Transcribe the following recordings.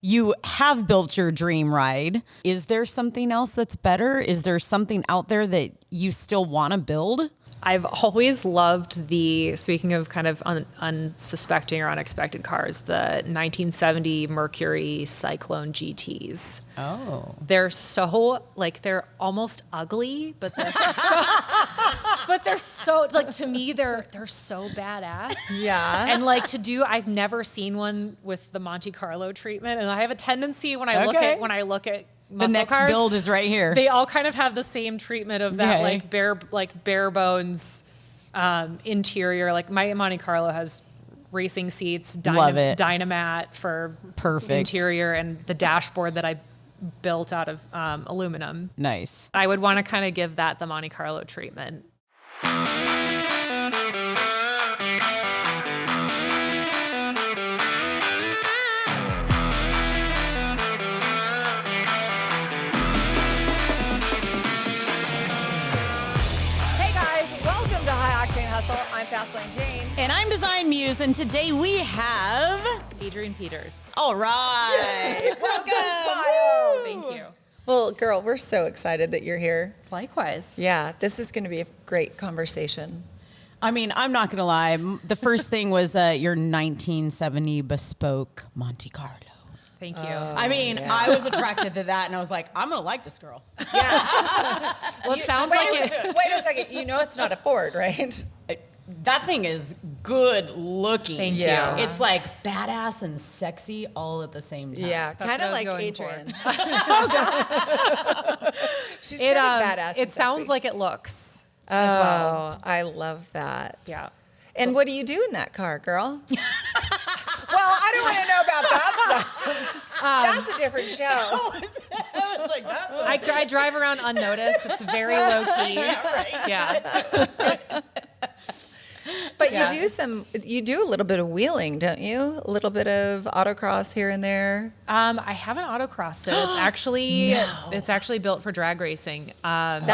You have built your dream ride. Is there something else that's better? Is there something out there that you still want to build? I've always loved speaking of kind of unsuspecting or unexpected cars, the 1970 Mercury Cyclone GTs. Oh. They're so, they're almost ugly, but they're so, to me, they're so badass. Yeah. And I've never seen one with the Monte Carlo treatment. And I have a tendency when I look at the next cars, build is right here. they all kind of have the same treatment of that bare bones interior. Like my Monte Carlo has racing seats, Dynamat for perfect interior, and the dashboard that I built out of aluminum. Nice. I would want to kind of give that the Monte Carlo treatment. I'm Fastlane Jane. And I'm Design Muse, and today we have Adrienne Peters. All right. Welcome. Thank you. Well, girl, we're so excited that you're here. Likewise. Yeah, this is going to be a great conversation. I mean, I'm not going to lie. The first thing was your 1970 bespoke Monte Carlo. Thank you. I was attracted to that, and I was like, I'm going to like this girl. Yeah. Well, it sounds like it. Wait a second. You know it's not a Ford, right? That thing is good looking. Thank you. It's like badass and sexy all at the same time. Yeah, kind of like Adrienne. She's kind of badass. It sounds like it looks. Oh, as well. I love that. Yeah. And what do you do in that car, girl? Well, I don't want to know about that stuff. That's a different show. I was like, that's I drive around unnoticed. It's very low key. Yeah, right. Yeah. But you do a little bit of wheeling, don't you? A little bit of autocross here and there. I haven't autocrossed it. It's actually built for drag racing. However,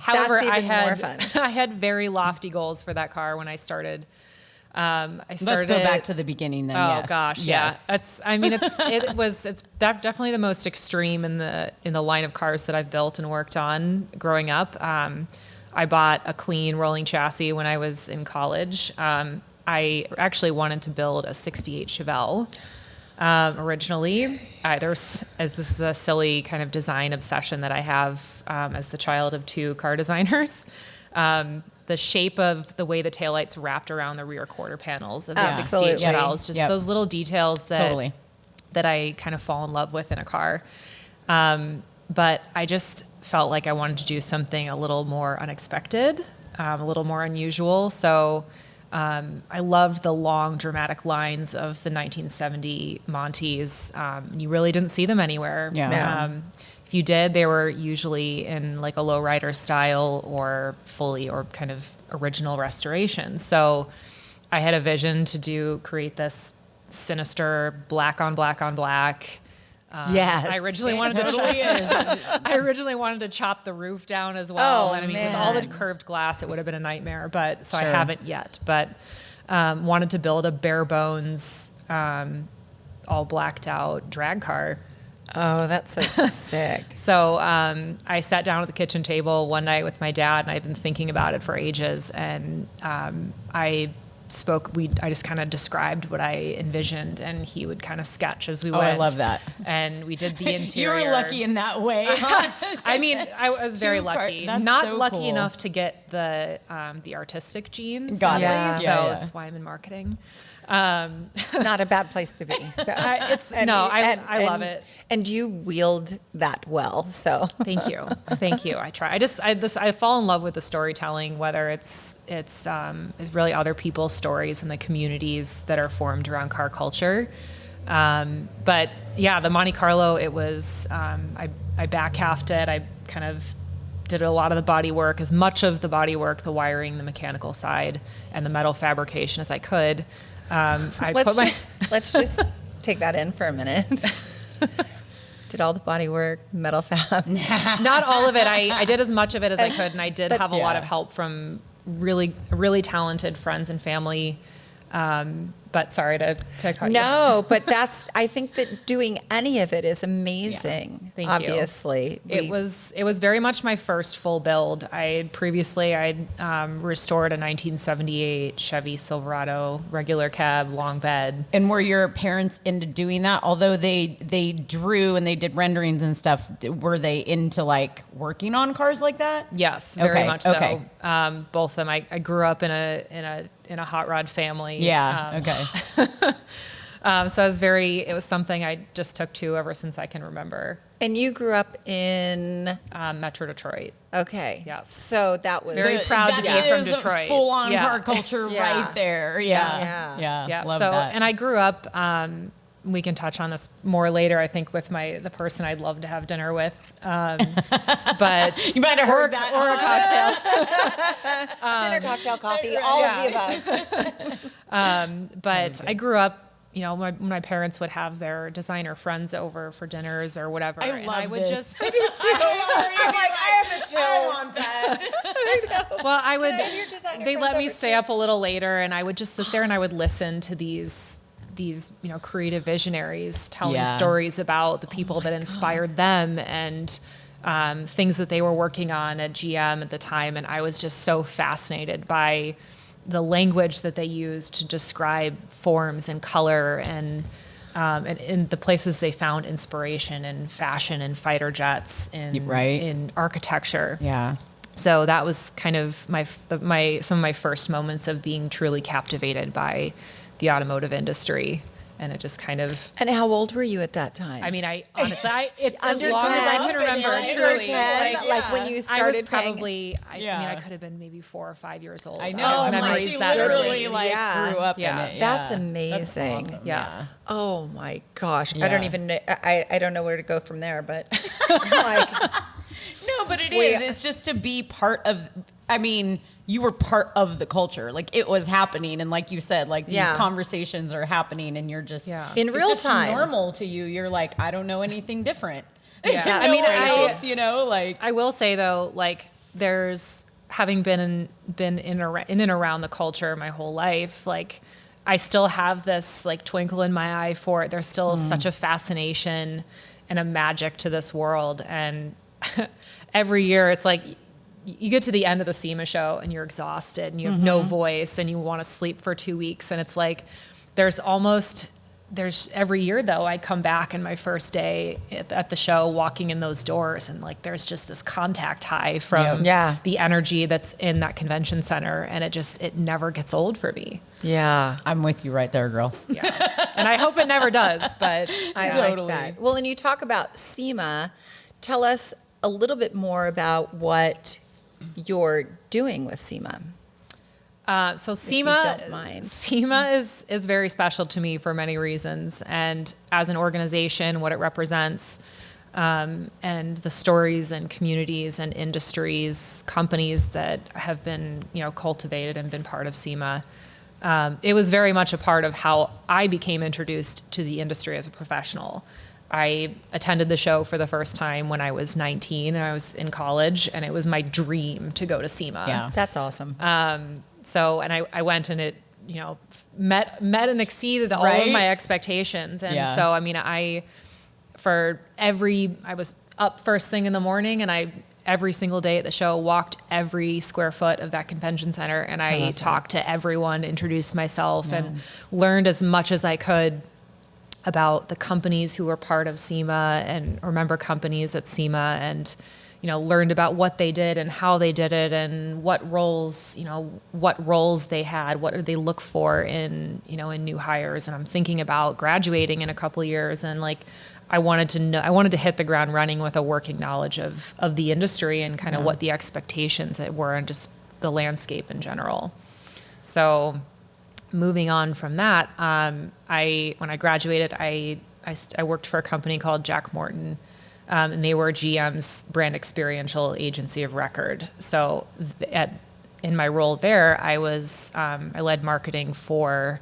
that's even more fun. I had very lofty goals for that car when I started. Let's go back to the beginning then. Oh yes. gosh, yes. Yeah. It's definitely the most extreme in the line of cars that I've built and worked on growing up. I bought a clean rolling chassis when I was in college. I actually wanted to build a 68 Chevelle originally. This is a silly kind of design obsession that I have as the child of two car designers. The shape of the way the taillights wrapped around the rear quarter panels of the 68 Chevelle's, just those little details that I kind of fall in love with in a car. But I just felt like I wanted to do something a little more unexpected, a little more unusual. So I loved the long, dramatic lines of the 1970 Montes. You really didn't see them anywhere. Yeah. If you did, they were usually in like a lowrider style or fully or kind of original restoration. So I had a vision to create this sinister black on black on black. Yes. I originally wanted to chop the roof down as well. Oh, and I mean, man. with all the curved glass, it would have been a nightmare. But I haven't yet. But wanted to build a bare bones, all blacked out drag car. Oh, that's so sick. So I sat down at the kitchen table one night with my dad, and I'd been thinking about it for ages. And I just kind of described what I envisioned, and he would kind of sketch as we went. I love that. And we did the interior. You were lucky in that way. I mean, I was very lucky. That's Not so lucky cool. enough to get the artistic genes. Got it. Yeah. So Yeah. that's why I'm in marketing. Not a bad place to be. I love it. And you wield that well, so. Thank you. I try. I fall in love with the storytelling, whether it's really other people's stories and the communities that are formed around car culture. But yeah, the Monte Carlo, it was, I back halved it. I kind of did a lot of the body work, as much of the body work, the wiring, the mechanical side, and the metal fabrication as I could. Let's just take that in for a minute. Did all the body work, metal fab? Not all of it. I did as much of it as I could, and I did have a lot of help from really, really talented friends and family But sorry to cut you. No, but I think that doing any of it is amazing. Yeah. Thank you. Obviously. It was very much my first full build. I'd restored a 1978 Chevy Silverado, regular cab, long bed. And were your parents into doing that? Although they drew and they did renderings and stuff, were they into like working on cars like that? Yes, very much so. Okay. Both of them. I grew up in a hot rod family. Yeah. Okay. So it was something I just took to ever since I can remember. And you grew up in Metro Detroit. Okay. Yeah. So that was Very proud to be from That is Detroit. full on Yeah. car culture Yeah. right there. Yeah. Yeah. Love so, that. and I grew up, we can touch on this more later, I think, with the person I'd love to have dinner with. But you might have heard that. Or a cocktail. dinner, cocktail, coffee, all of the above. But I grew up, when my parents would have their designer friends over for dinners or whatever. I love would this. just. I'm like, I have a chill. I want that. Well, I would. I have your designer They friends let me over stay too? up a little later, and I would just sit there and I would listen to these creative visionaries telling Yeah. stories about the people that inspired them and things that they were working on at GM at the time. And I was just so fascinated by the language that they used to describe forms and color and in the places they found inspiration in fashion and fighter jets in architecture. Yeah. So that was kind of some of my first moments of being truly captivated by the automotive industry. And it just kind of. And how old were you at that time? I mean, it's as Under long 10? as I can remember. Under Truly, 10? Like when you started I was paying- probably. I mean, Yeah. I could have been maybe 4 or 5 years old. I know. Oh, my memories She that literally early. Yeah. grew up Yeah. in it. That's Yeah. amazing. That's awesome. Yeah. Oh my gosh. I Yeah. don't even know. I don't know where to go from there, but like, No, but it Wait. is. It's just to be part of. I mean, you were part of the culture. Like it was happening, and like you said, like these Yeah. conversations are happening, and you're just In it's real just time. normal to you. You're like, I don't know anything different. Yeah. That's I mean, crazy. I will say though, like there's having been in and around the culture my whole life, like I still have this like twinkle in my eye for it. There's still such a fascination and a magic to this world. And every year it's like you get to the end of the SEMA show and you're exhausted and you have no voice and you want to sleep for 2 weeks. And it's like, there's every year though, I come back and my first day at the show walking in those doors and like, there's just this contact high from Yeah. the energy that's in that convention center. And it never gets old for me. yeah. I'm with you right there, girl. Yeah. And I hope it never does, but I Totally. like that. Well, and you talk about SEMA. Tell us a little bit more about what you're doing with SEMA. So you don't mind. SEMA is very special to me for many reasons. And as an organization, what it represents, and the stories and communities and industries, companies that have been, cultivated and been part of SEMA. It was very much a part of how I became introduced to the industry as a professional. I attended the show for the first time when I was 19 and I was in college, and it was my dream to go to SEMA. Yeah. That's awesome. So, and I went and it, met and exceeded all of Right? my expectations. And Yeah. so, I mean, I was up first thing in the morning, and every single day at the show walked every square foot of that convention center. And I talked to everyone, introduced myself, and learned as much as I could about the companies who were part of SEMA and remember companies at SEMA, and learned about what they did and how they did it and what roles they had, what did they look for in new hires. And I'm thinking about graduating in a couple of years, and like I wanted to hit the ground running with a working knowledge of the industry and kind of what the expectations were and just the landscape in general. So moving on from that, when I graduated, I worked for a company called Jack Morton, and they were GM's brand experiential agency of record. So in my role there, I led marketing for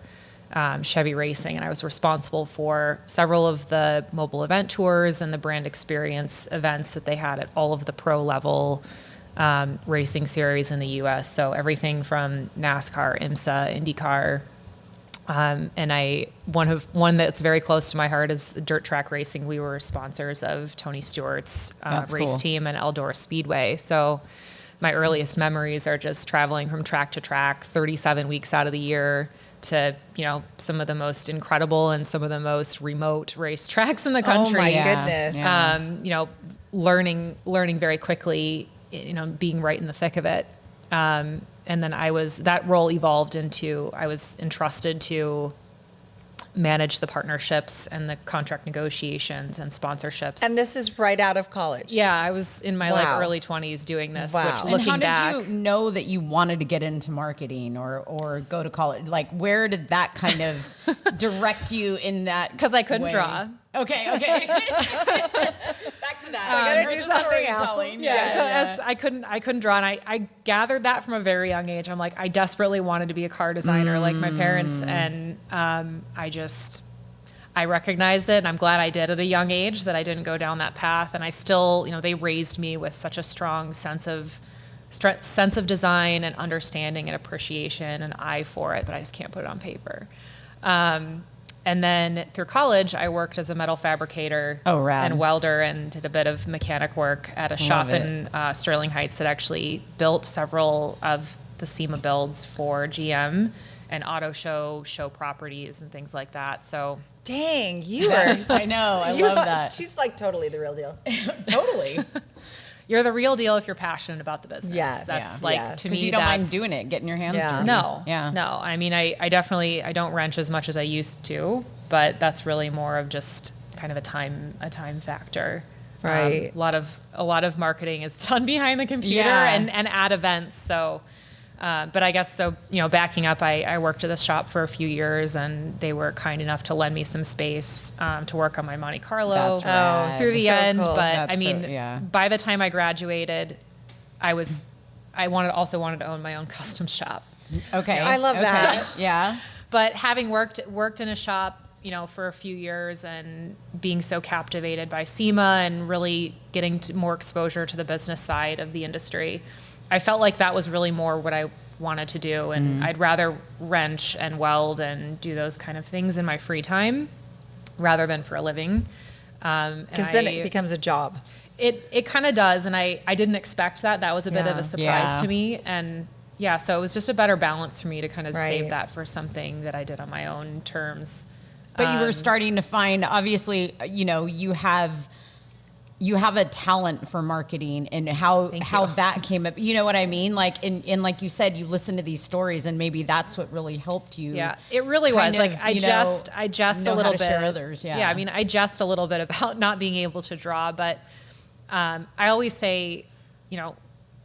Chevy Racing, and I was responsible for several of the mobile event tours and the brand experience events that they had at all of the pro level racing series in the U.S. So everything from NASCAR, IMSA, IndyCar, And one that's very close to my heart is dirt track racing. We were sponsors of Tony Stewart's race team and Eldora Speedway. So my earliest memories are just traveling from track to track 37 weeks out of the year to, some of the most incredible and some of the most remote race tracks in the country. Oh my goodness. Yeah. Learning very quickly, being right in the thick of it. And then that role evolved into, I was entrusted to manage the partnerships and the contract negotiations and sponsorships. And this is right out of college. Yeah, I was in my early 20s doing this, which looking back. How did you know that you wanted to get into marketing or go to college? Like, where did that kind of direct you in that? Because I couldn't way? draw. Okay. Back to that. So I gotta do something else. Yeah. So I couldn't draw, and I gathered that from a very young age. I'm like, I desperately wanted to be a car designer like my parents, and I recognized it, and I'm glad I did at a young age that I didn't go down that path. And I still, they raised me with such a strong sense of design and understanding and appreciation and eye for it, but I just can't put it on paper. And then through college, I worked as a metal fabricator and welder, and did a bit of mechanic work at a shop in Sterling Heights that actually built several of the SEMA builds for GM and auto show properties and things like that. So dang, you are. I know. I love that. She's like totally the real deal. Totally. You're the real deal if you're passionate about the business. Yes. That's to me, you don't mind doing it, getting your hands dirty. No. Yeah. No. I mean, I definitely, I don't wrench as much as I used to, but that's really more of just kind of a time factor. Right. A lot of marketing is done behind the computer and at events. So, but I guess so, backing up, I worked at this shop for a few years, and they were kind enough to lend me some space to work on my Monte Carlo through the end. Cool. But by the time I graduated, I also wanted to own my own custom shop. Okay. I love that. Yeah. But having worked in a shop, for a few years, and being so captivated by SEMA and really getting more exposure to the business side of the industry, I felt like that was really more what I wanted to do. And I'd rather wrench and weld and do those kind of things in my free time rather than for a living. Because then it becomes a job. It kind of does. And I didn't expect that. That was a bit of a surprise to me. And so it was just a better balance for me to kind of save that for something that I did on my own terms. But you were starting to find, obviously, you have a talent for marketing, and how that came up. You know what I mean? Like, in like you said, you listen to these stories, and maybe that's what really helped you. Yeah, it really was. Like, I jest a little bit. Share others. Yeah. I mean, I jest a little bit about not being able to draw, but I always say,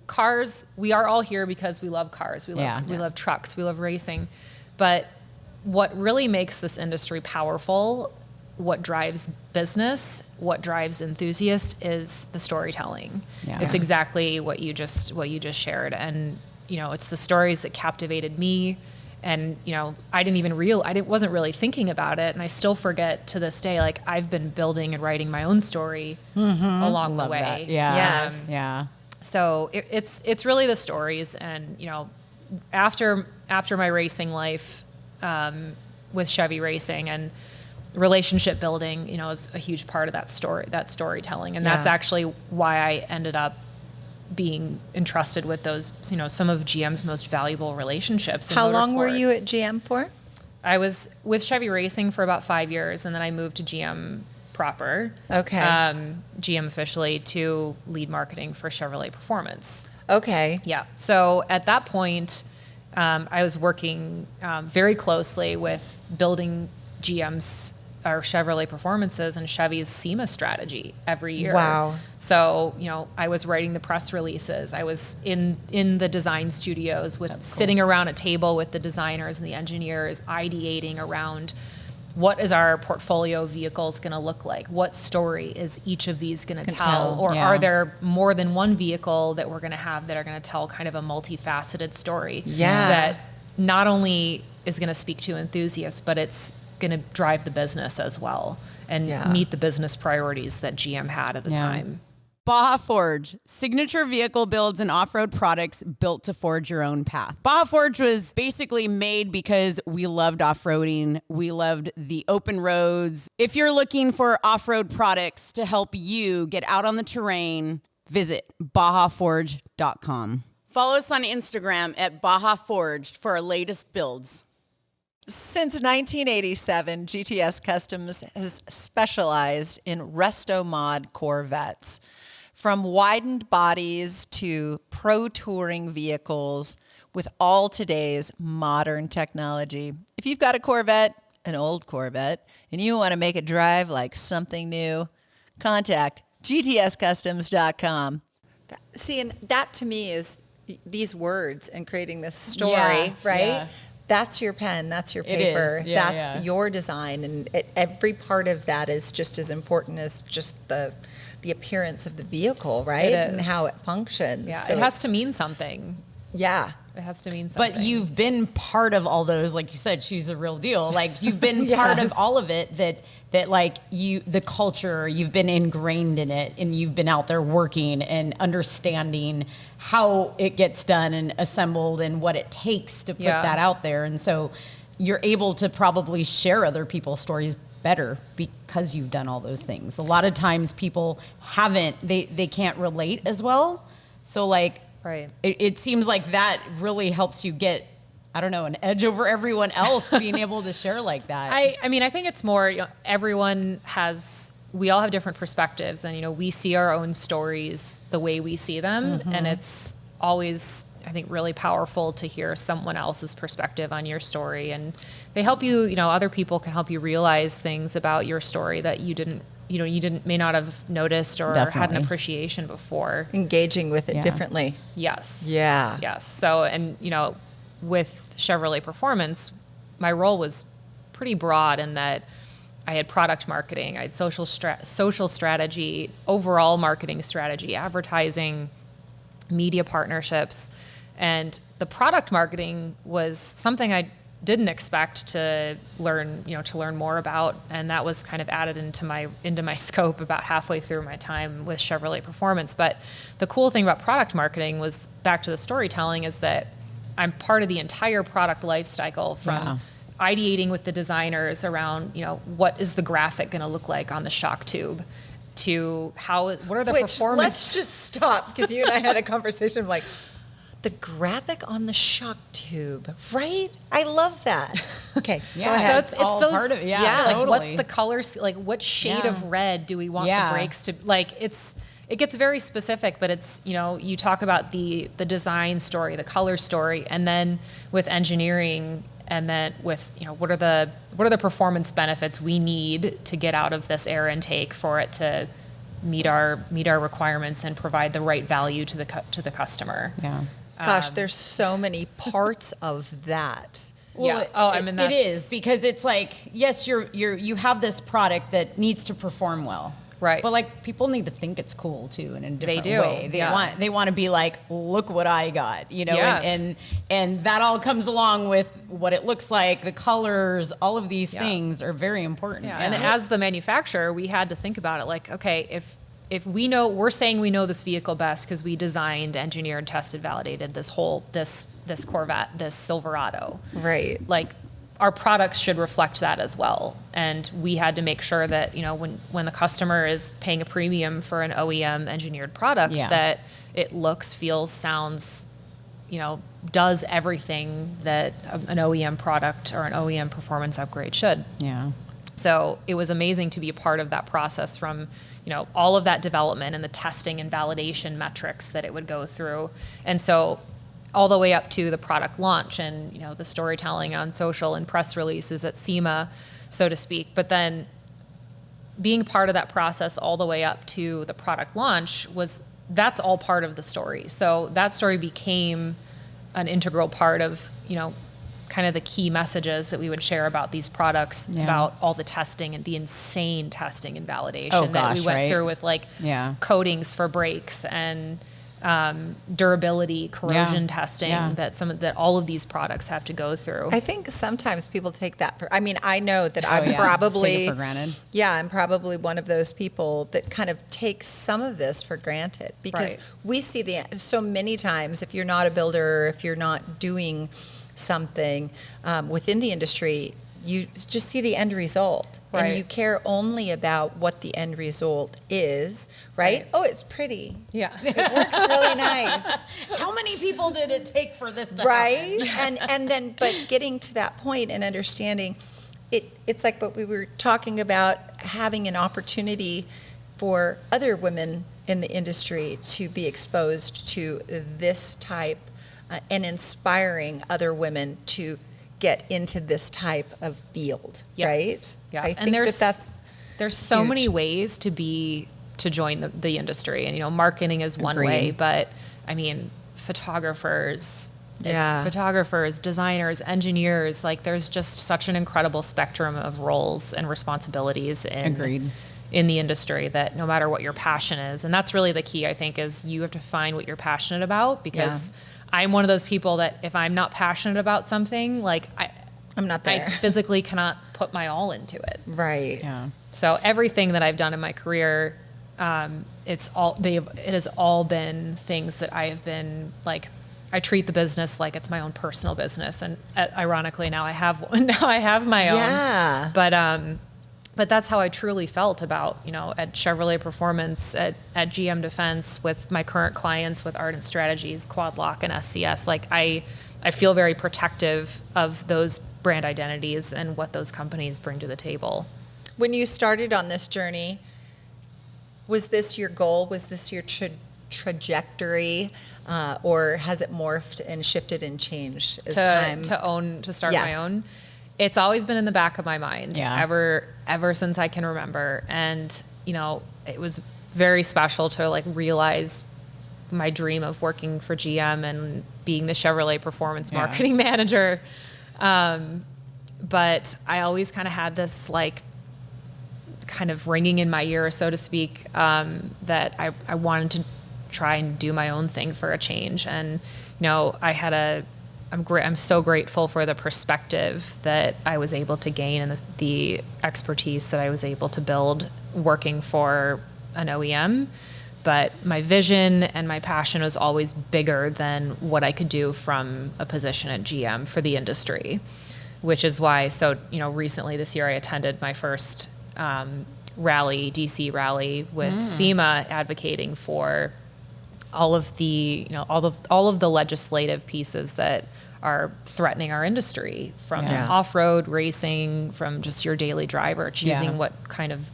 cars. We are all here because we love cars. We love trucks. We love racing, but what really makes this industry powerful, what drives business, what drives enthusiasts, is the storytelling. Yeah. It's exactly what you just shared. And, it's the stories that captivated me. And, I wasn't really thinking about it. And I still forget to this day, like, I've been building and writing my own story along the way. That. Yeah. Yes. Yeah. So it's really the stories. And, after my racing life, with Chevy racing, and relationship building, is a huge part of that storytelling. And that's actually why I ended up being entrusted with those, some of GM's most valuable relationships in How motorsports. long were you at GM for? I was with Chevy Racing for about 5 years, and then I moved to GM proper. Okay. GM officially, to lead marketing for Chevrolet Performance. Okay. Yeah. So at that point, I was working very closely with building GM's or Chevrolet Performances and Chevy's SEMA strategy every year. Wow. So, I was writing the press releases. I was in the design studios sitting around a table with the designers and the engineers, ideating around what is our portfolio of vehicles going to look like? What story is each of these going to tell? Or are there more than one vehicle that we're going to have that are going to tell kind of a multifaceted story? Yeah. That not only is going to speak to enthusiasts, but it's going to drive the business as well and meet the business priorities that GM had at the time. Baja Forged, signature vehicle builds and off-road products built to forge your own path. Baja Forged was basically made because we loved off-roading. We loved the open roads. If you're looking for off-road products to help you get out on the terrain, visit bajaforged.com. Follow us on Instagram at Baja Forged for our latest builds. Since 1987, GTS Customs has specialized in resto mod Corvettes. From widened bodies to pro touring vehicles with all today's modern technology. If you've got a Corvette, an old Corvette, and you want to make it drive like something new, contact gtscustoms.com. See, and that to me is these words and creating this story, right? Yeah. That's your pen, that's your paper, Yeah, that's your design, and every part of that is just as important as just the appearance of the vehicle, right? And how it functions. Yeah, So it has to mean something. Yeah. It has to mean something. But you've been part of all those, like you said, she's the real deal. Like you've been part of all of it that like the culture, you've been ingrained in it and you've been out there working and understanding how it gets done and assembled and what it takes to put that out there. And so you're able to probably share other people's stories better because you've done all those things. A lot of times people they can't relate as well. So like, right. It seems like that really helps you get, I don't know, an edge over everyone else being able to share like that. I mean, I think it's more, we all have different perspectives and, we see our own stories the way we see them. Mm-hmm. And it's always, I think, really powerful to hear someone else's perspective on your story. And they help you, other people can help you realize things about your story that you may not have noticed or had an Definitely. appreciation before. Engaging with it differently. Yes. Yeah. Yes. So, and with Chevrolet Performance, my role was pretty broad in that I had product marketing, I had social strategy, overall marketing strategy, advertising, media partnerships, and the product marketing was something I didn't expect to learn more about, and that was kind of added into my scope about halfway through my time with Chevrolet Performance. But the cool thing about product marketing was, back to the storytelling, is that I'm part of the entire product life cycle from ideating with the designers around, what is the graphic going to look like on the shock tube, to what are the performance. Let's just stop, because you and I had a conversation like, the graphic on the shock tube, right? I love that. Okay, go ahead. So it's all those part of it. Yeah, like totally. what's the colors, like what shade of red do we want the brakes to, like it gets very specific, but it's, you talk about the design story, the color story, and then with engineering, and then with, what are the performance benefits we need to get out of this air intake for it to meet our requirements and provide the right value to the customer. Yeah. Gosh, there's so many parts of that. Well, yeah. It is, because it's like, yes, you have this product that needs to perform well. Right. But like, people need to think it's cool too, in a different do. way. They want to be like, look what I got, and that all comes along with what it looks like, the colors, all of these things are very important. Yeah. And as the manufacturer, we had to think about it like, okay, if we're saying we know this vehicle best because we designed, engineered, tested, validated this Corvette, this Silverado. Right. Like, our products should reflect that as well. And we had to make sure that, when the customer is paying a premium for an OEM engineered product, that it looks, feels, sounds, does everything that an OEM product or an OEM performance upgrade should. Yeah. So it was amazing to be a part of that process, from, all of that development and the testing and validation metrics that it would go through. And so all the way up to the product launch and, the storytelling on social and press releases at SEMA, so to speak. But then being part of that process all the way up to the product launch that's all part of the story. So that story became an integral part of, kind of the key messages that we would share about these products, about all the testing and the insane testing and validation that we went through with coatings for brakes and durability, corrosion Yeah. testing Yeah. that all of these products have to go through. I think sometimes people take that for, I mean, I know that Oh, I'm yeah. probably, Take it for granted. yeah, I'm probably one of those people that kind of takes some of this for granted because Right. we see so many times if you're not a builder, if you're not doing something within the industry, you just see the end result. Right. And you care only about what the end result is, right? Right. Oh, it's pretty. Yeah. It works really nice. How many people did it take for this to Right. happen? And then but getting to that point and understanding it's like what we were talking about, having an opportunity for other women in the industry to be exposed to this type and inspiring other women to get into this type of field, Yes. right? Yeah. I And think there's so huge. many ways to join the industry, and marketing is one Agreed. way, but I mean photographers, Yeah. photographers, designers, engineers, like there's just such an incredible spectrum of roles and responsibilities Agreed. in the industry that no matter what your passion is, and that's really the key, I think, is you have to find what you're passionate about, because I'm one of those people that if I'm not passionate about something, like I'm not I there. physically cannot put my all into it. Right. Yeah. So everything that I've done in my career, it has all been things that I have been like, I treat the business like it's my own personal business, and ironically now I have one. Now I have my own. Yeah. But that's how I truly felt about, at Chevrolet Performance, at GM Defense, with my current clients, with Ardent Strategies, Quad Lock, and SCS. Like I feel very protective of those brand identities and what those companies bring to the table. When you started on this journey, was this your goal? Was this your trajectory? Or has it morphed and shifted and changed as time? To start Yes. my own? It's always been in the back of my mind, Yeah. ever since I can remember. And, it was very special to like realize my dream of working for GM and being the Chevrolet Performance Yeah. marketing manager. But I always kind of had this like kind of ringing in my ear, so to speak, that I wanted to try and do my own thing for a change. And, I'm so grateful for the perspective that I was able to gain and the expertise that I was able to build working for an OEM. But my vision and my passion was always bigger than what I could do from a position at GM for the industry, which is why, recently this year I attended my first DC rally with SEMA, advocating for all of the, all of the legislative pieces that are threatening our industry, from Yeah. off-road racing, from just your daily driver, choosing Yeah. what kind of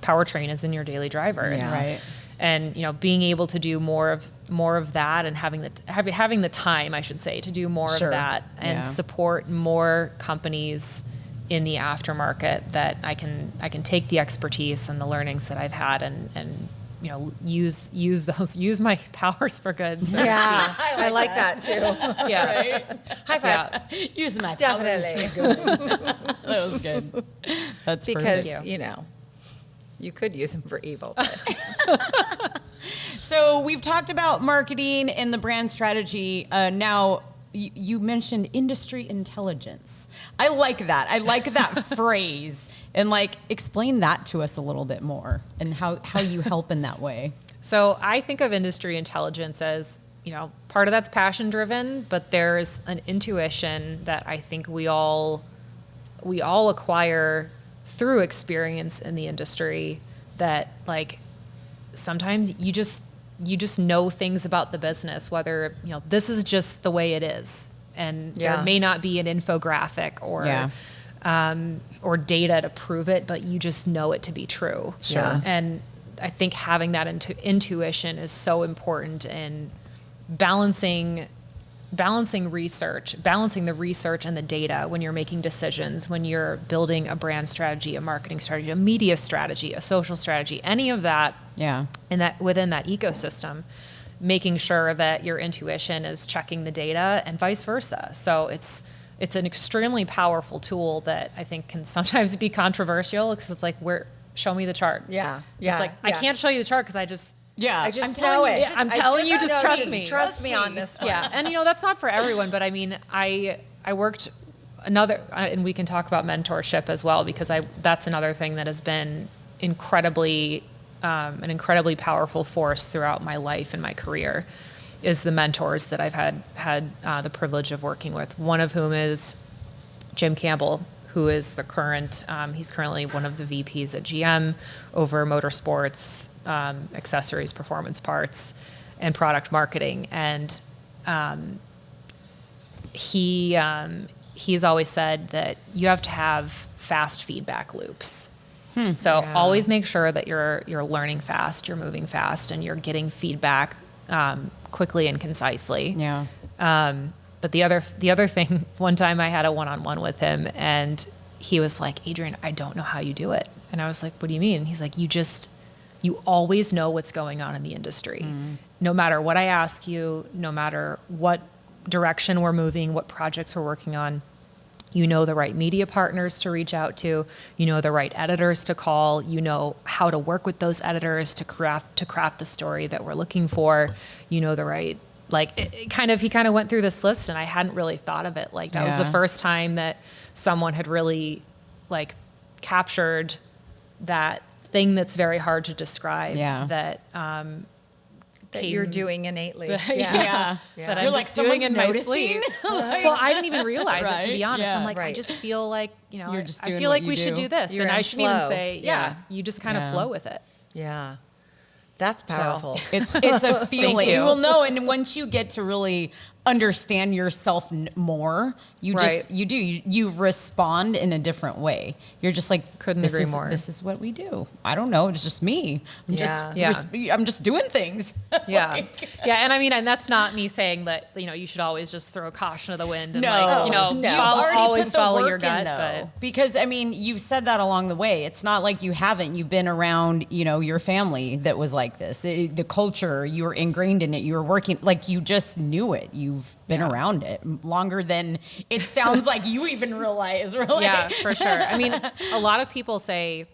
powertrain is in your daily driver. Yeah. Right. And being able to do more of that, and having the time, I should say, to do more Sure. of that, and Yeah. support more companies in the aftermarket, that I can take the expertise and the learnings that I've had and use my powers for good. So to Yeah, speak. I like that too. Yeah. High five. Yeah. Use my Definitely. That was good. That's Because, perfect. you could use them for evil. But. So we've talked about marketing and the brand strategy. Now you mentioned industry intelligence. I like that. I like that phrase. And explain that to us a little bit more, and how you help in that way. So I think of industry intelligence as, part of that's passion driven, but there's an intuition that I think we all acquire through experience in the industry, that sometimes you just know things about the business, whether, this is just the way it is. And Yeah. there may not be an infographic or data to prove it, but you just know it to be true. Sure. Yeah. And I think having that intuition is so important in balancing research, balancing the research and the data when you're making decisions, when you're building a brand strategy, a marketing strategy, a media strategy, a social strategy, any of that. Yeah. And that within that ecosystem, making sure that your intuition is checking the data and vice versa. So it's an extremely powerful tool that I think can sometimes be controversial, because it's like, show me the chart. Yeah. It's like, I can't show you the chart because Yeah. I just I'm know telling it. you, I'm telling you, just trust me. Trust me on this one. Yeah, and that's not for everyone, but I mean, I worked and we can talk about mentorship as well, because that's another thing that has been an incredibly powerful force throughout my life and my career, is the mentors that I've had the privilege of working with. One of whom is Jim Campbell, who is he's currently one of the VPs at GM over motorsports, accessories, performance parts, and product marketing. And he's always said that you have to have fast feedback loops. So always make sure that you're learning fast, you're moving fast, and you're getting feedback quickly and concisely. Yeah. But the other thing, one time I had a one-on-one with him, and he was like, Adrian, I don't know how you do it. And I was like, what do you mean? And he's like, you always know what's going on in the industry. No matter what I ask you, no matter what direction we're moving, what projects we're working on, you know the right media partners to reach out to, you know the right editors to call, you know how to work with those editors to craft the story that we're looking for, you know the right, he kind of went through this list, and I hadn't really thought of it. Like that was the first time that someone had really captured that thing that's very hard to describe. That you're doing innately. That You're I'm like, just doing in my noticing? sleep. Well, I didn't even realize it, to be honest. Yeah. I'm like, I Right. just feel like, You're just I doing feel what like you we should do. do this. You're and in I shouldn't even flow. say, Yeah. you just kind of flow with it. Yeah. That's powerful. It's a feeling. you. You will know, and once you get to really understand yourself more, you respond in a different way. You're just like, Couldn't this agree is, more. This is what we do. I don't know. It's just me. I'm just doing things. Yeah. And I mean, and that's not me saying that, you should always just throw caution to the wind and No. You've always put the follow work your gut. in, But because I mean, you've said that along the way. It's not like you haven't. You've been around, your family that was like this. The culture, you were ingrained in it. You were working, like you just knew it. You've been around it longer than it sounds like you even realize. Really. Yeah, for sure. I mean, a lot of people say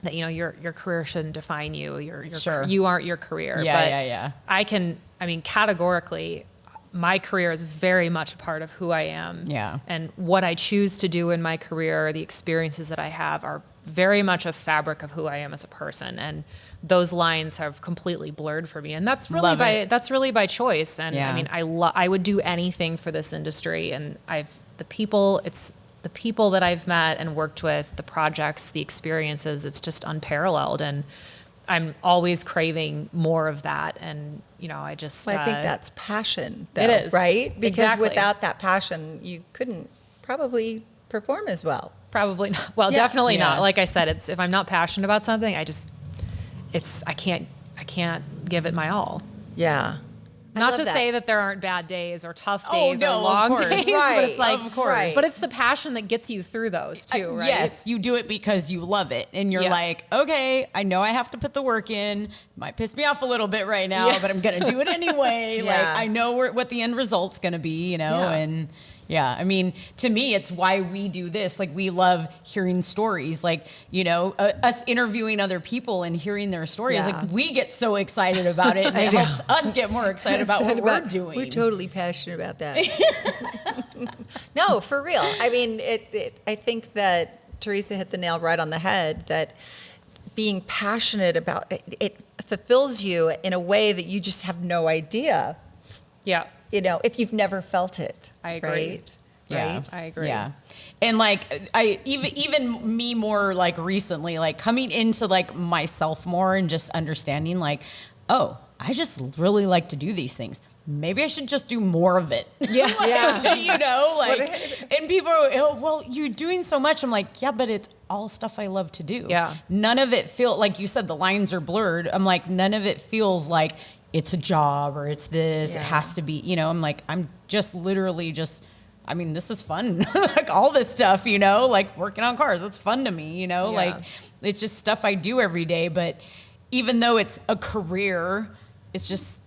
that, your career shouldn't define you. You aren't your career. Yeah. But categorically, my career is very much a part of who I am. Yeah. And what I choose to do in my career, the experiences that I have, are very much a fabric of who I am as a person. And those lines have completely blurred for me. And that's really by choice. And I mean, I would do anything for this industry. And the people that I've met and worked with, the projects, the experiences, it's just unparalleled. And I'm always craving more of that. And, I just... Well, I think that's passion, though, it is. right? Because Exactly. without that passion, you couldn't probably perform as well. Probably not. Well, Yeah. definitely Yeah. not. Like I said, if I'm not passionate about something, I can't give it my all. Yeah. Not to say that there aren't bad days or tough days no, or of long course. days, Right, but it's like, of course. Right. but it's the passion that gets you through those too, right? Yes, you do it because you love it. And you're like, okay, I know I have to put the work in. Might piss me off a little bit right now, but I'm going to do it anyway. Yeah. Like, I know what the end result's going to be, and I mean, to me, it's why we do this. Like, we love hearing stories, like, us interviewing other people and hearing their stories. Yeah. Like, we get so excited about it, and it helps us get more excited about what we're doing. We're totally passionate about that. No, for real. I mean, I think that Theresa hit the nail right on the head, that being passionate about it fulfills you in a way that you just have no idea. Yeah. If you've never felt it. I agree. Right? Yeah, Right? I agree. Yeah. And like, even me more like recently, like coming into like myself more and just understanding like, oh, I just really like to do these things. Maybe I should just do more of it. Yeah. And people are, well, you're doing so much. I'm like, yeah, but it's all stuff I love to do. Yeah. None of it like you said, the lines are blurred. I'm like, none of it feels like it's a job or it's this, it has to be, I'm like, I'm just literally I mean, this is fun. Like all this stuff, like working on cars, it's fun to me, like it's just stuff I do every day. But even though it's a career, it's just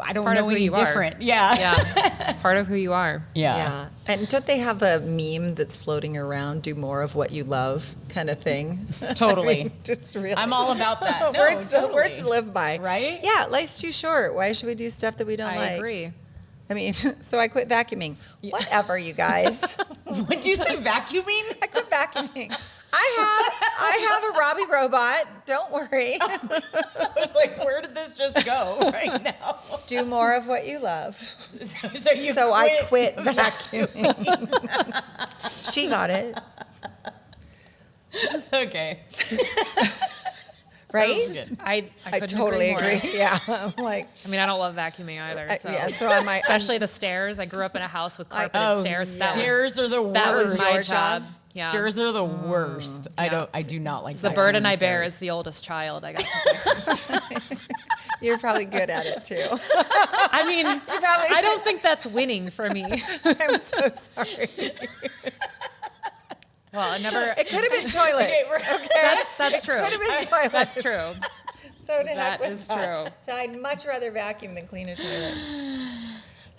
I don't know any different. Yeah. Yeah. It's part of who you are. Yeah. And don't they have a meme that's floating around, do more of what you love kind of thing? Totally. I mean, just really. I'm all about that. No, words totally. to live by. Right? Yeah. Life's too short. Why should we do stuff that we don't like? I agree. I mean, so I quit vacuuming. Whatever, you guys. Would you say vacuuming? I quit vacuuming. I have a Robbie robot. Don't worry. I was like, where did this just go right now? Do more of what you love. So I quit vacuuming. She got it. Okay. Right? I couldn't totally agree. agree. Yeah. I'm like, I mean, I don't love vacuuming either. So. yeah, so I might. Especially the stairs. I grew up in a house with carpeted stairs. Stairs are the worst. That was my Your job. job? Yeah. Stairs are the worst. Yeah. I do not like The burden I bear as the oldest child. I got to You're probably good at it too. I mean, I don't think that's winning for me. I'm so sorry. Well, I never. It could have been toilets. Okay, That's true. Could have been toilets. That's true. So to heck That with is that. true. So I'd much rather vacuum than clean a toilet.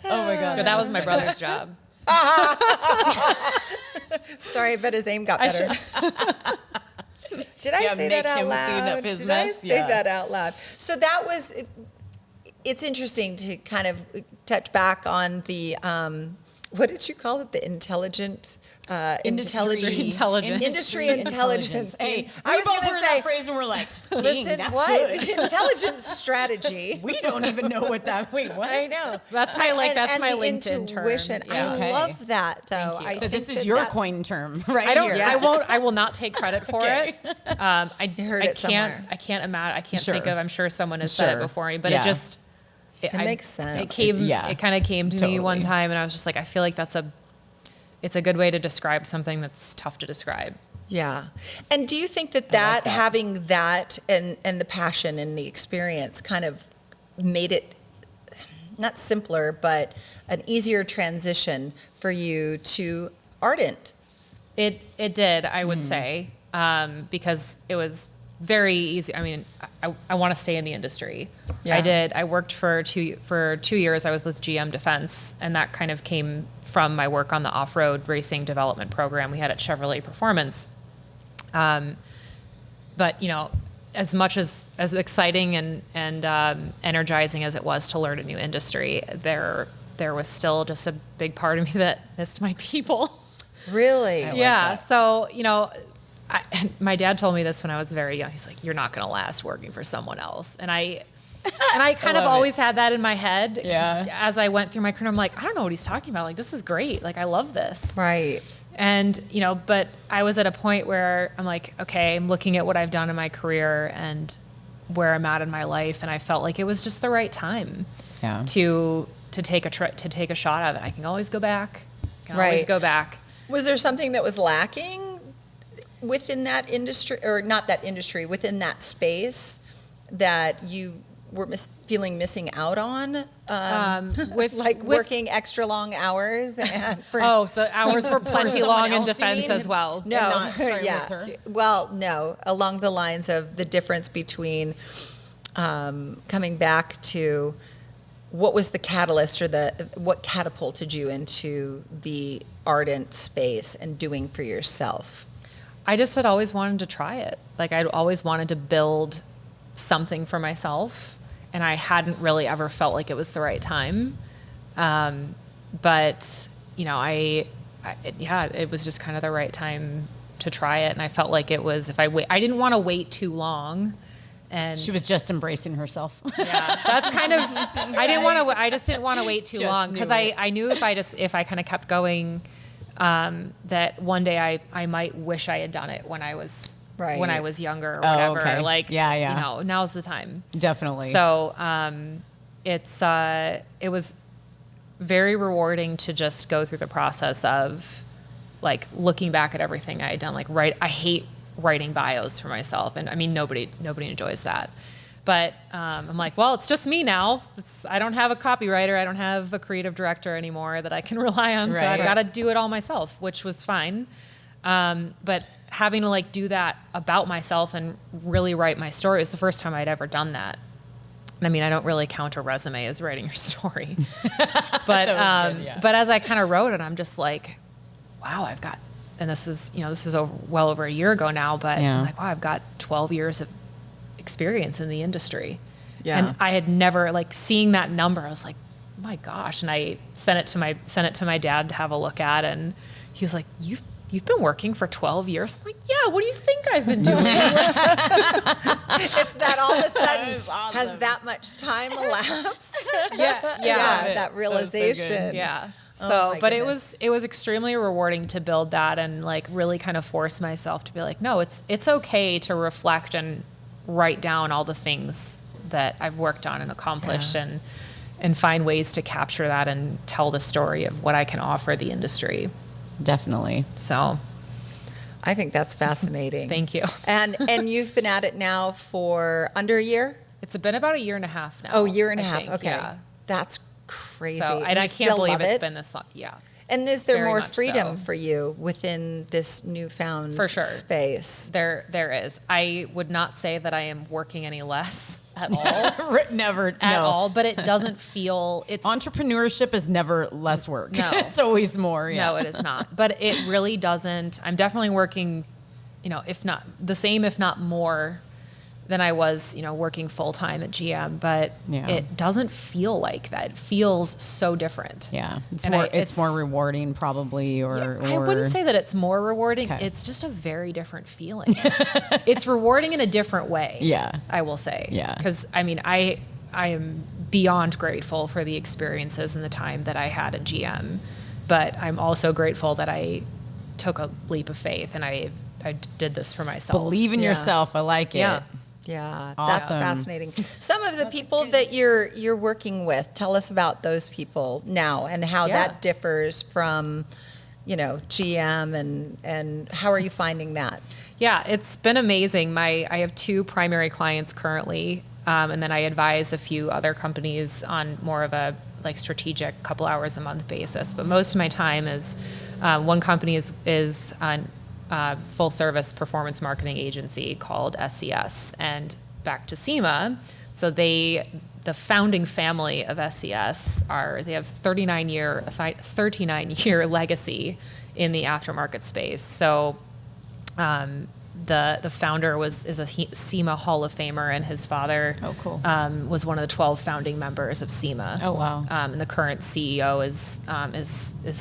Oh my God. But that was my brother's job. Sorry, but his aim got better. Did I say that out loud? Did I say that out loud? So that was. It's interesting to kind of touch back on the. What did you call it? The intelligent. Industry intelligence. Hey, I was both going to heard say, that phrase and we're like, listen, that's what? good. Intelligence strategy. We don't even know what that. Wait, what? I know. That's my and my the LinkedIn intuition. term. Yeah. I Okay. love that though. I So think this is that your that's- coin term, right? I don't. here. Yes. I will not take credit for Okay. it. heard it somewhere. I can't imagine. I can't Sure. think of. I'm sure someone has said it Sure. before me, but Yeah. it just. It makes sense. It came. Yeah. It kind of came to me one Totally. time, and I was just like, I feel like it's a good way to describe something that's tough to describe. Yeah. And do you think that that. having that and the passion and the experience kind of made it not simpler, but an easier transition for you to Ardent? It did, I would say, because it was very easy. I mean, I want to stay in the industry. Yeah. I did. I worked for 2 years. I was with GM Defense, and that kind of came from my work on the off-road racing development program we had at Chevrolet Performance. But as much as exciting and energizing as it was to learn a new industry, there was still just a big part of me that missed my people. Really? Yeah. that. So, my dad told me this when I was very young. He's like, "You're not going to last working for someone else." And I kind of love always had that in my head. Yeah. As I went through my career, I'm like, I don't know what he's talking about. Like, this is great. Like, I love this. Right. And, but I was at a point where I'm like, okay, I'm looking at what I've done in my career and where I'm at in my life. And I felt like it was just the right time to take a shot of it. I can always go back. Always go back. Was there something that was lacking within that industry, or not that industry, within that space that you were feeling missing out on? With working extra long hours? And the hours were plenty someone long in else, you defense mean? as well. No, not starting yeah. with her? Well, no, along the lines of the difference between coming back to what was the catalyst or what catapulted you into the Ardent space and doing for yourself? I just had always wanted to try it. Like, I'd always wanted to build something for myself, and I hadn't really ever felt like it was the right time. But it was just kind of the right time to try it, and I felt like it was. I didn't want to wait too long. And She was just embracing herself. yeah, that's kind of. I just didn't want to wait too Just long because knew it. I knew if I kind of kept going, that one day I might wish I had done it when I was younger or whatever. okay. Like, Yeah. now's the time. Definitely. So it was very rewarding to just go through the process of like looking back at everything I had done. Like, I hate writing bios for myself, and I mean nobody enjoys that. But I'm like, well, it's just me now. I don't have a copywriter. I don't have a creative director anymore that I can rely on. So I Right. got to do it all myself, which was fine. But having to do that about myself and really write my story was the first time I'd ever done that. I mean, I don't really count a resume as writing your story, but, good, but as I kind of wrote it, I'm just like, wow, I've got, and this was well over a year ago now, but I'm like, wow, I've got 12 years of experience in the industry. Yeah. And I had never, like, seeing that number, I was like, oh my gosh. And I sent it to my dad to have a look at, and he was like, You've been working for 12 years? I'm like, yeah, what do you think I've been doing? It's that all of a sudden awesome. has that much time elapsed. Yeah. That realization. Yeah. Oh So, my but goodness. it was extremely rewarding to build that and like really kind of force myself to be like, no, it's okay to reflect and write down all the things that I've worked on and accomplished and find ways to capture that and tell the story of what I can offer the industry. Definitely. So I think that's fascinating. thank you. And you've been at it now for under a year? It's been about a year and a half now. Oh, year and a I half. think, Okay. Yeah. That's crazy. So, and You I can't still believe love it's it? been this long. Yeah. And is there very more much freedom so. for you within this newfound For sure. space? There is. I would not say that I am working any less at all. Never. At all, but it doesn't feel it's Entrepreneurship is never less work. No. It's always more. Yeah. No, it is not. But it really doesn't. I'm definitely working, if not the same, if not more than I was, working full time at GM. But Yeah. it doesn't feel like that. It feels so different. Yeah. It's And more. I- It's more rewarding, probably. Or I wouldn't say that it's more rewarding. Okay. It's just a very different feeling. It's rewarding in a different way. Yeah. I will say. Yeah. Because I mean, I am beyond grateful for the experiences and the time that I had at GM, but I'm also grateful that I took a leap of faith and I did this for myself. Believe in Yeah. yourself. I like it. Yeah. Yeah, that's Awesome. fascinating. Some of the people that you're working with, tell us about those people now and how Yeah. that differs from, GM and how are you finding that? Yeah, it's been amazing. I have 2 primary clients currently, and then I advise a few other companies on more of a like strategic couple hours a month basis. But most of my time is one company is on full service performance marketing agency called SCS, and back to SEMA. So the founding family of SCS they have 39 year legacy in the aftermarket space. So the founder is a SEMA Hall of Famer, and his father Oh, cool. was one of the 12 founding members of SEMA. Oh, wow. And the current CEO is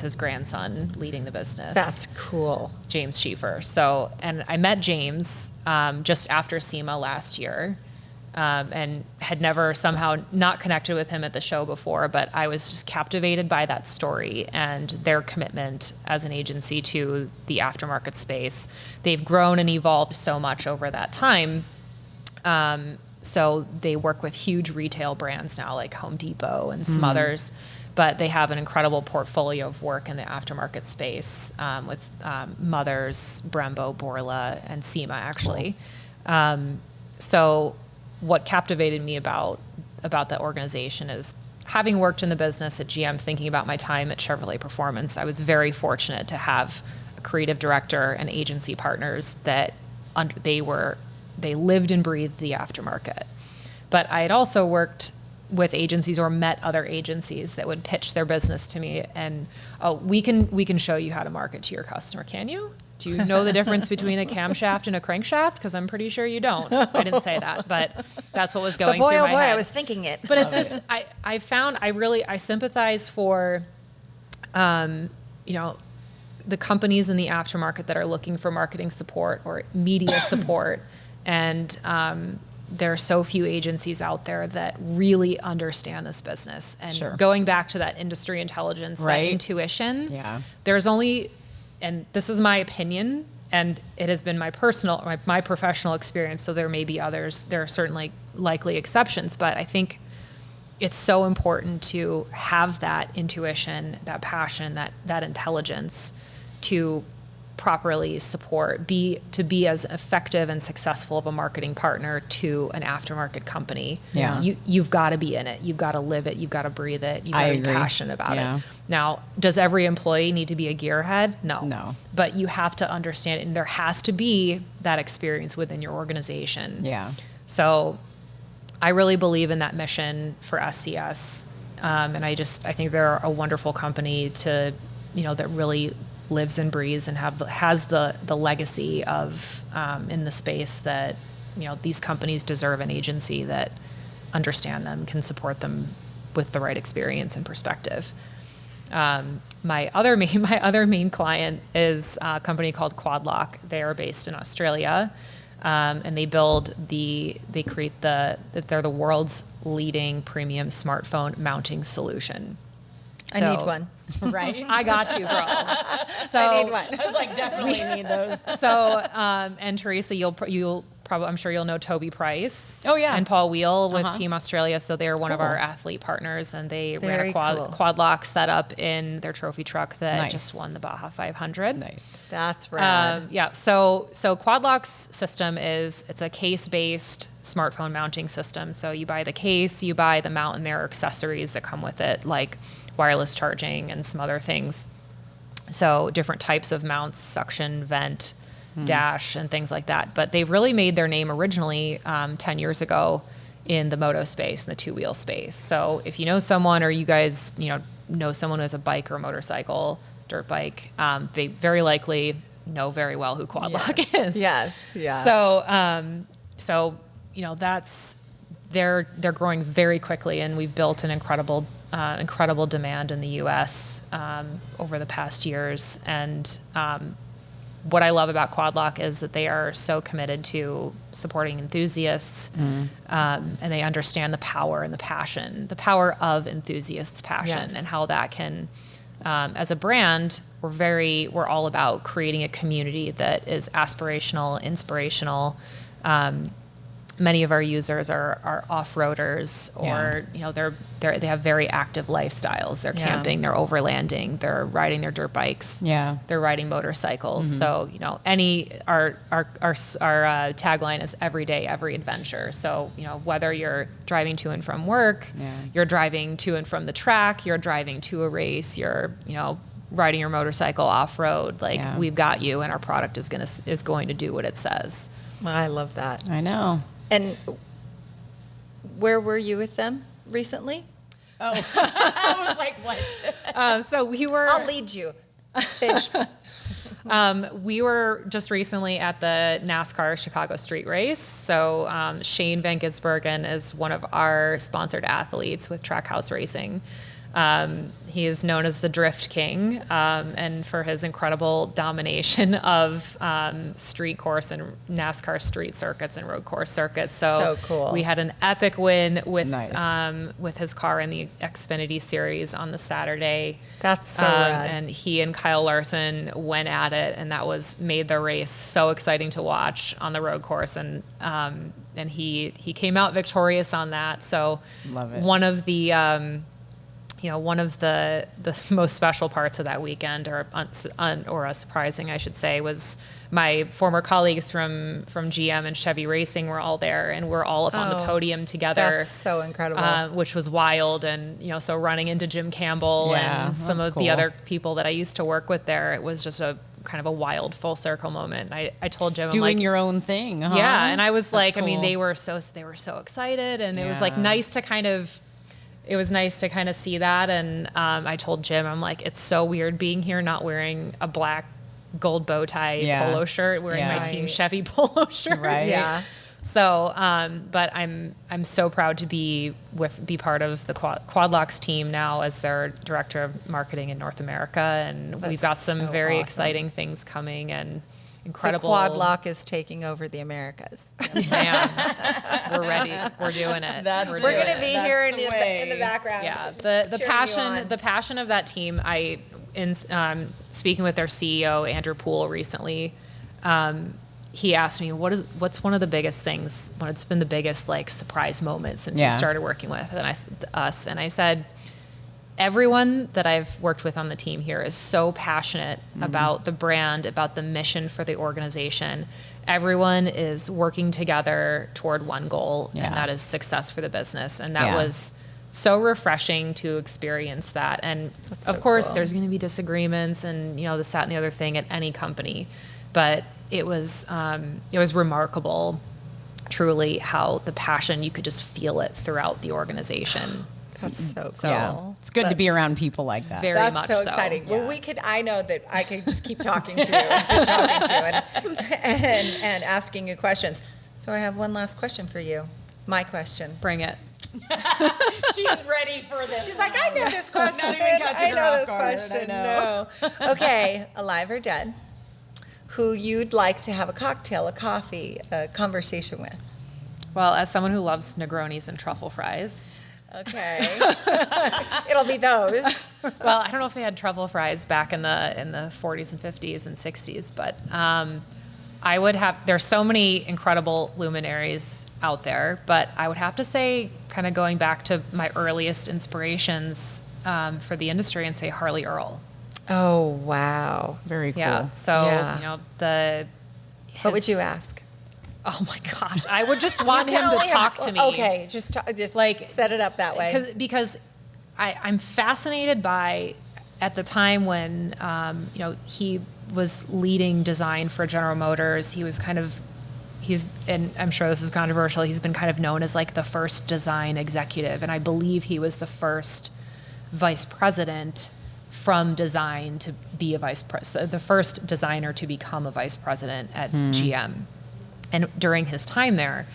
his grandson leading the business. That's cool. James Schieffer. So, and I met James just after SEMA last year, and had never somehow not connected with him at the show before, but I was just captivated by that story and their commitment as an agency to the aftermarket space. They've grown and evolved so much over that time. So they work with huge retail brands now like Home Depot and some others, but they have an incredible portfolio of work in the aftermarket space with Mothers, Brembo, Borla, and SEMA actually. So what captivated me about the organization is having worked in the business at GM, thinking about my time at Chevrolet Performance, I was very fortunate to have a creative director and agency partners that they lived and breathed the aftermarket. But I had also worked with agencies or met other agencies that would pitch their business to me and, oh, we can show you how to market to your customer. Can you? Do you know the difference between a camshaft and a crankshaft? Because I'm pretty sure you don't. I didn't say that, but that's what was going But boy, through oh my boy, head. I was thinking it. But it's just, I found I sympathize for, the companies in the aftermarket that are looking for marketing support or media support. And there are so few agencies out there that really understand this business. And Sure. going back to that industry intelligence, that Right. intuition, Yeah. there's only, and this is my opinion, and it has been my professional experience, so there may be others, there are certainly likely exceptions, but I think it's so important to have that intuition, that passion, that intelligence to properly support, to be as effective and successful of a marketing partner to an aftermarket company. Yeah. You've got to be in it. You've got to live it. You've got to breathe it. You've got I to be agree. passionate about Yeah. it. Now, does every employee need to be a gearhead? No. No. But you have to understand it, and there has to be that experience within your organization. Yeah. So I really believe in that mission for SCS. And I think they're a wonderful company to, that really lives and breathes and has the legacy of in the space that, these companies deserve an agency that understand them, can support them with the right experience and perspective. My other main client is a company called Quadlock. They are based in Australia, and they're the world's leading premium smartphone mounting solution. I need one. Right? I got you, girl. So I need one. I was like, definitely need those. So, and Theresa, you'll probably, I'm sure you'll know Toby Price. Oh, yeah. And Paul Wheel with Team Australia. So they're one of our athlete partners, and they ran a quad lock setup in their trophy truck that just won the Baja 500. Nice. That's rad. Yeah. So Quadlock's system it's a case-based smartphone mounting system. So you buy the case, you buy the mount, and there are accessories that come with it, like wireless charging and some other things. So different types of mounts, suction, vent, dash, and things like that. But they've really made their name originally 10 years ago in the moto space, in the two-wheel space. So if you know someone, or you guys know someone who has a bike or a motorcycle, dirt bike, they very likely know very well who Quadlock is. Yes. Yeah. So that's they're growing very quickly, and we've built an incredible demand in the U.S. Over the past years. And what I love about Quadlock is that they are so committed to supporting enthusiasts, and they understand the power and the power of enthusiasts' passion, and how that can, as a brand, we're all about creating a community that is aspirational, inspirational. Many of our users are off-roaders, or they have very active lifestyles. They're camping, they're overlanding, they're riding their dirt bikes, they're riding motorcycles. So our tagline is every day, every adventure. So whether you're driving to and from work, you're driving to and from the track, you're driving to a race, you're riding your motorcycle off-road, we've got you, and our product is going to do what it says. I love that. I know. And where were you with them recently? Oh, I was like, what? So we were. I'll lead you. Fish. We were just recently at the NASCAR Chicago Street Race. So Shane Van Gisbergen is one of our sponsored athletes with Trackhouse Racing. He is known as the Drift King, and for his incredible domination of street course and NASCAR street circuits and road course circuits. So cool. We had an epic win with his car in the Xfinity Series on the Saturday. That's so rad. And he and Kyle Larson went at it, and that made the race so exciting to watch on the road course. And he came out victorious on that. So love it. One of the one of the most special parts of that weekend, or surprising, I should say, was my former colleagues from GM and Chevy Racing were all there, and we're all up on the podium together. That's so incredible. Which was wild. And, so running into Jim Campbell and some of the other people that I used to work with there, it was just a kind of a wild full circle moment. I told Jim, doing your own thing. Huh? Yeah. And I was That's cool. they were so excited, and it was nice to kind of see that. And I told Jim, I'm like, it's so weird being here not wearing a black gold bow tie polo shirt, wearing my Team Chevy polo shirt. Right. Yeah. So, but I'm so proud to be part of the Quadlock's team now as their director of marketing in North America, and we've got some very exciting things coming, and incredible. So Quadlock is taking over the Americas. Yes, ma'am. We're ready. We're doing it. We're going to be here in the the background. Yeah. The passion of that team. Speaking with their CEO Andrew Poole recently, he asked me what's one of the biggest things. What's been the biggest surprise moment since you started working with us? And I said, everyone that I've worked with on the team here is so passionate about the brand, about the mission for the organization. Everyone is working together toward one goal, and that is success for the business. And that was so refreshing to experience that. And of course, there's going to be disagreements and this, that, and the other thing at any company, but it was remarkable truly how the passion, you could just feel it throughout the organization. That's so cool. Yeah. It's good to be around people like that. Very That's much so so. exciting. Yeah. Well, I know that I could just keep talking to you and keep talking to you and asking you questions. So I have one last question for you. My question. Bring it. She's ready for this. She's like, I know this question. Not even catching I her know off this guard, question. I know. No. Okay, alive or dead, who you'd like to have a cocktail, a coffee, a conversation with? Well, as someone who loves Negronis and truffle fries, Okay. It'll be those. well, I don't know if they had truffle fries back in the 40s and 50s and 60s, but I would have. There's so many incredible luminaries out there, but I would have to say, kind of going back to my earliest inspirations for the industry, and say Harley Earl. Oh, wow. Very cool. Yeah. So Yeah. you know What would you ask? Oh my gosh, I would just want You can him to only talk have- to me. Okay, just Like, set it up that way. Because I'm fascinated by, at the time when he was leading design for General Motors, and I'm sure this is controversial, he's been kind of known as like the first design executive, and I believe he was the first vice president from design to be a vice president, the first designer to become a vice president at GM. And during his time there,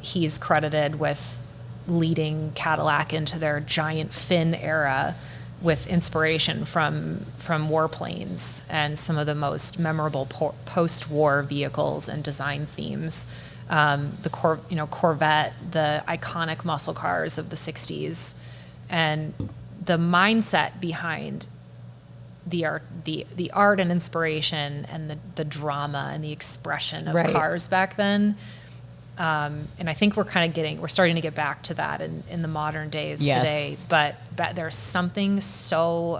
he's credited with leading Cadillac into their giant fin era with inspiration from warplanes and some of the most memorable post-war vehicles and design themes. The Corvette, the iconic muscle cars of the 60s, and the mindset behind the art and inspiration and the drama and the expression of Right. cars back then. And I think we're starting to get back to that in the modern days Yes. today. But there's something so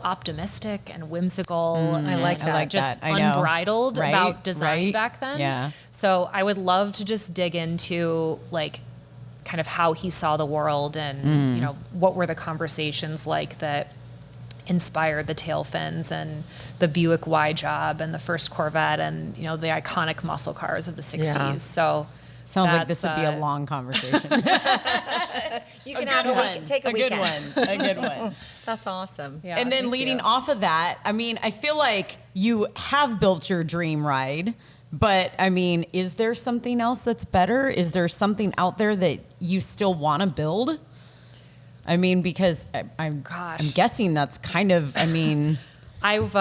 optimistic and whimsical. I like and that. just I know. unbridled Right, about design right. back then. Yeah. So I would love to just dig into like kind of how he saw the world and what were the conversations like that inspired the tail fins and the Buick Y Job and the first Corvette and the iconic muscle cars of the 60s. Yeah. So Sounds like this would be a that's, long conversation. You can have take a weekend. Good one. A good one. That's awesome. Yeah, And then thank leading you. off of that, I mean, I feel like you have built your dream ride, but I mean, is there something else that's better? Is there something out there that you still want to build? I mean, because I'm guessing that's kind of, I mean. I've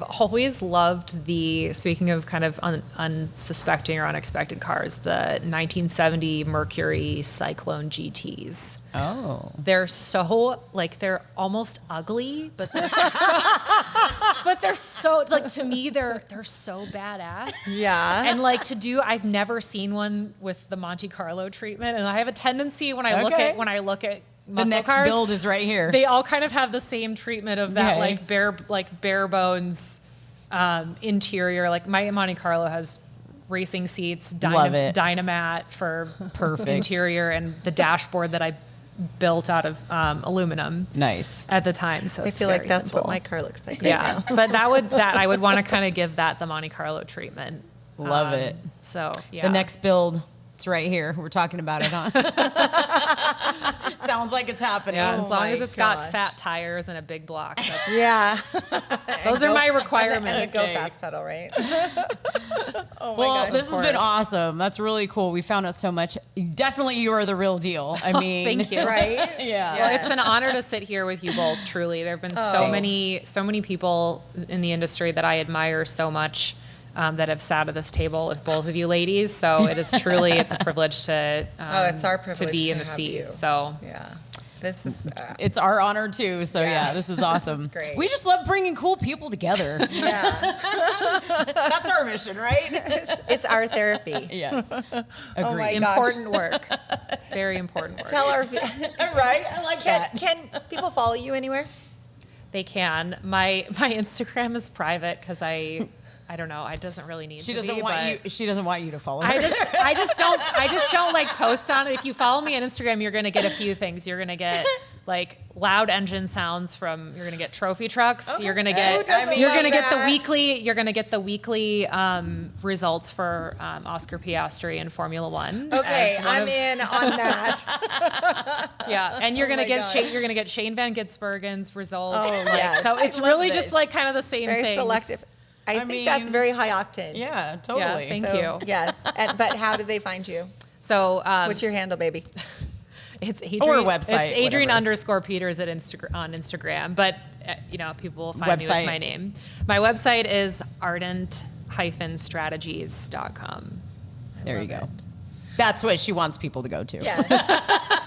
always loved speaking of kind of unsuspecting or unexpected cars, the 1970 Mercury Cyclone GTs. Oh. They're so, they're almost ugly, but they're so, to me, they're so badass. Yeah. And I've never seen one with the Monte Carlo treatment, and I have a tendency when I look Okay. at The muscle next cars, build is right here. they all kind of have the same treatment of that Okay. bare bones interior. Like my Monte Carlo has racing seats, Love it. Dynamat for Perfect. interior, and the dashboard that I built out of aluminum Nice. at the time. So I it's feel like very that's simple. what my car looks like. Yeah, but I would want to kind of give that the Monte Carlo treatment. Love it. So yeah, The next build, it's right here. We're talking about it, huh? Sounds like it's happening. yeah, Oh as long my as it's got gosh. fat tires and a big block. That's, Yeah. those are my requirements. And the go fast pedal, right? Oh my Well, gosh. this has been course. awesome. That's really cool. We found out so much. Definitely, you are the real deal. I mean, Thank you. Right? Yeah. Well, it's an honor to sit here with you both. Truly, there have been so many people in the industry that I admire so much that have sat at this table with both of you ladies. So it's a privilege to it's our privilege to be to in the have seat. you. So Yeah. This is It's our honor too. So yeah, this is awesome. great. We just love bringing cool people together. yeah. That's our mission, right? It's our therapy. Yes. Oh Agreed. my gosh. important work, very important work. Tell our Right? I like that. can people follow you anywhere? They can. My Instagram is private because I don't know. It doesn't really need She to doesn't be, want but you. She doesn't want you to follow her. I just don't like post on it. If you follow me on Instagram, you're gonna get a few things. You're gonna get like loud engine sounds from, you're going to get trophy trucks. Okay. You're going to get, Who doesn't you're love going to get the that? weekly results for Oscar Piastri in Formula One. Okay, as one I'm of- in on that. Yeah, and you're Oh gonna my get God. you're gonna get Shane Van Gisbergen's results. Oh, like, yes. So it's I love really this. just like kind of the same Very things. selective. I think mean- that's very high octane. Yeah, totally. thank So, you. Yes. But how do they find you? So What's your handle, baby? it's Adrian, website, It's Adrian whatever. _Peters at on Instagram, but people will find me Website. with my name. My website is ardent-strategies.com. There you go. Love it. That's what she wants people to go to. Yes.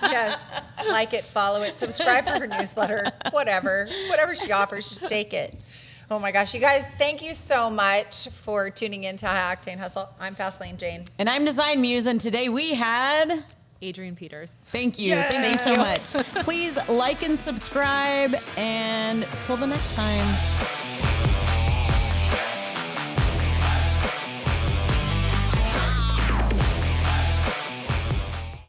Yes. Like it, follow it, subscribe for her newsletter, whatever she offers, just take it. Oh my gosh, you guys, thank you so much for tuning in to High Octane Hustle. I'm Fastlane Jane. And I'm Design Muse, and today we had. Adrienne Peters. Thank you. Thank you so much. Please like and subscribe, and till the next time.